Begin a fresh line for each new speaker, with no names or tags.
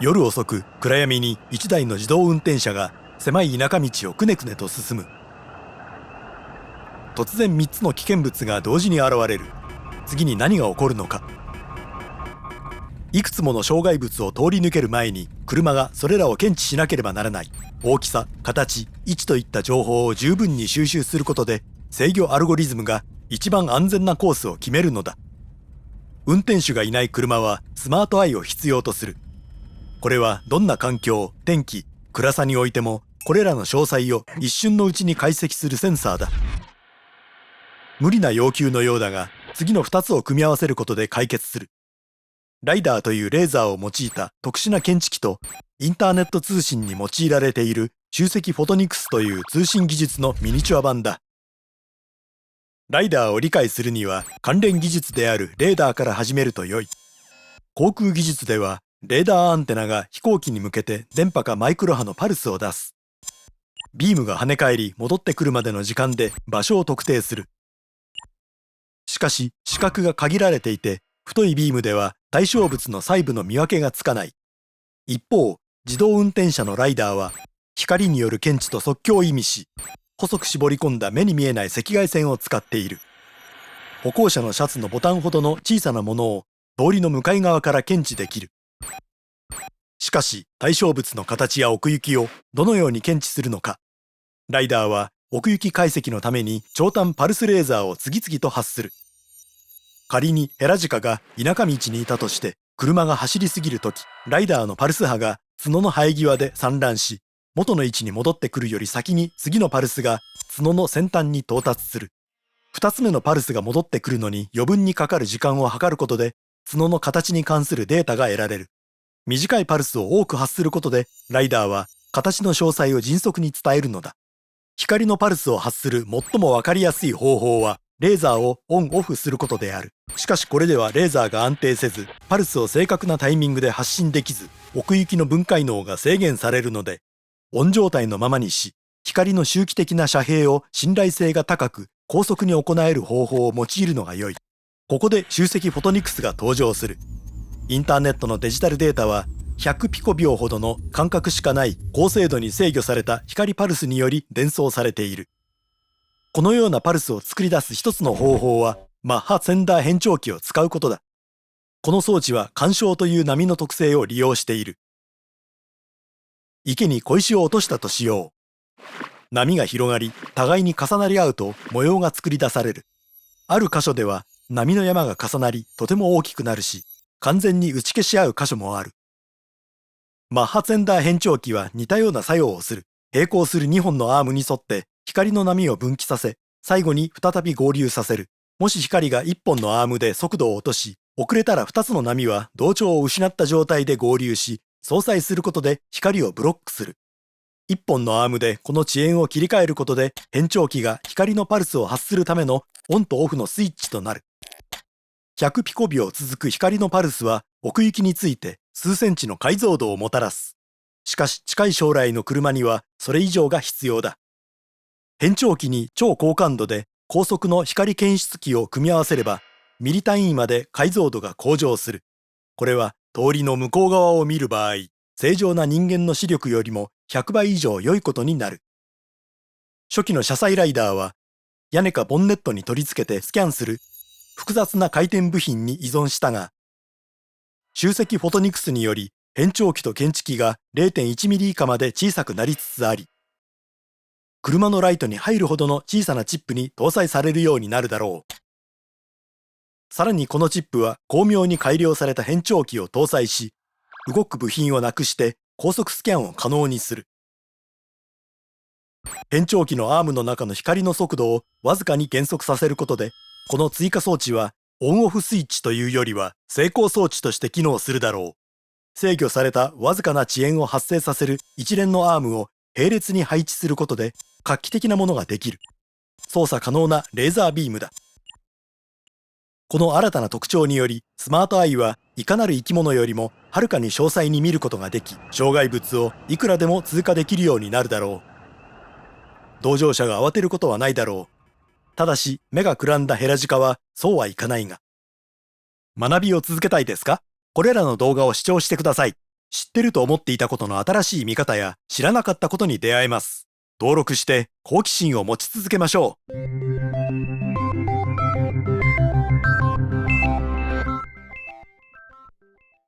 夜遅く暗闇に一台の自動運転車が狭い田舎道をくねくねと進む。突然3つの危険物が同時に現れる。次に何が起こるのか。いくつもの障害物を通り抜ける前に車がそれらを検知しなければならない。大きさ、形、位置といった情報を十分に収集することで制御アルゴリズムが一番安全なコースを決めるのだ。運転手がいない車はスマートアイを必要とする。これはどんな環境、天気、暗さにおいてもこれらの詳細を一瞬のうちに解析するセンサーだ。無理な要求のようだが、次の2つを組み合わせることで解決する。ライダーというレーザーを用いた特殊な検知器とインターネット通信に用いられている集積フォトニクスという通信技術のミニチュア版だ。ライダーを理解するには関連技術であるレーダーから始めると良い。航空技術ではレーダーアンテナが飛行機に向けて電波かマイクロ波のパルスを出す。ビームが跳ね返り戻ってくるまでの時間で場所を特定する。しかし視覚が限られていて、太いビームでは対象物の細部の見分けがつかない。一方、自動運転車のライダーは光による検知と即興を意味し、細く絞り込んだ目に見えない赤外線を使っている。歩行者のシャツのボタンほどの小さなものを通りの向かい側から検知できる。しかし対象物の形や奥行きをどのように検知するのか。ライダーは奥行き解析のために長短パルスレーザーを次々と発する。仮にヘラジカが田舎道にいたとして車が走りすぎるとき、ライダーのパルス波が角の生え際で散乱し、元の位置に戻ってくるより先に次のパルスが角の先端に到達する。2つ目のパルスが戻ってくるのに余分にかかる時間を計ることで角の形に関するデータが得られる。短いパルスを多く発することでライダーは形の詳細を迅速に伝えるのだ。光のパルスを発する最もわかりやすい方法はレーザーをオンオフすることである。しかしこれではレーザーが安定せず、パルスを正確なタイミングで発信できず、奥行きの分解能が制限されるので、オン状態のままにし、光の周期的な遮蔽を信頼性が高く高速に行える方法を用いるのが良い。ここで集積フォトニクスが登場する。インターネットのデジタルデータは100ピコ秒ほどの間隔しかない高精度に制御された光パルスにより伝送されている。このようなパルスを作り出す一つの方法はマッハセンダー変調器を使うことだ。この装置は干渉という波の特性を利用している。池に小石を落としたとしよう。波が広がり互いに重なり合うと模様が作り出される。ある箇所では波の山が重なりとても大きくなるし、完全に打ち消し合う箇所もある。マッハセンダー変調器は似たような作用をする。並行する2本のアームに沿って光の波を分岐させ、最後に再び合流させる。もし光が1本のアームで速度を落とし、遅れたら2つの波は同調を失った状態で合流し、相殺することで光をブロックする。1本のアームでこの遅延を切り替えることで、変調器が光のパルスを発するためのオンとオフのスイッチとなる。100ピコ秒続く光のパルスは奥行きについて数センチの解像度をもたらす。しかし近い将来の車にはそれ以上が必要だ。変調器に超高感度で高速の光検出器を組み合わせれば、ミリ単位まで解像度が向上する。これは通りの向こう側を見る場合、正常な人間の視力よりも100倍以上良いことになる。初期の車載ライダーは屋根かボンネットに取り付けてスキャンする複雑な回転部品に依存したが、集積フォトニクスにより変調器と検知器が 0.1 ミリ以下まで小さくなりつつあり、車のライトに入るほどの小さなチップに搭載されるようになるだろう。さらにこのチップは巧妙に改良された変調器を搭載し、動く部品をなくして高速スキャンを可能にする。変調器のアームの中の光の速度をわずかに減速させることで、この追加装置はオンオフスイッチというよりは成功装置として機能するだろう。制御されたわずかな遅延を発生させる一連のアームを並列に配置することで画期的なものができる。操作可能なレーザービームだ。この新たな特徴により、スマートアイはいかなる生き物よりもはるかに詳細に見ることができ、障害物をいくらでも通過できるようになるだろう。同乗者が慌てることはないだろう。ただし目がくらんだヘラジカはそうはいかないが。学びを続けたいですか？これらの動画を視聴してください。知ってると思っていたことの新しい見方や知らなかったことに出会えます。登録して好奇心を持ち続けましょう。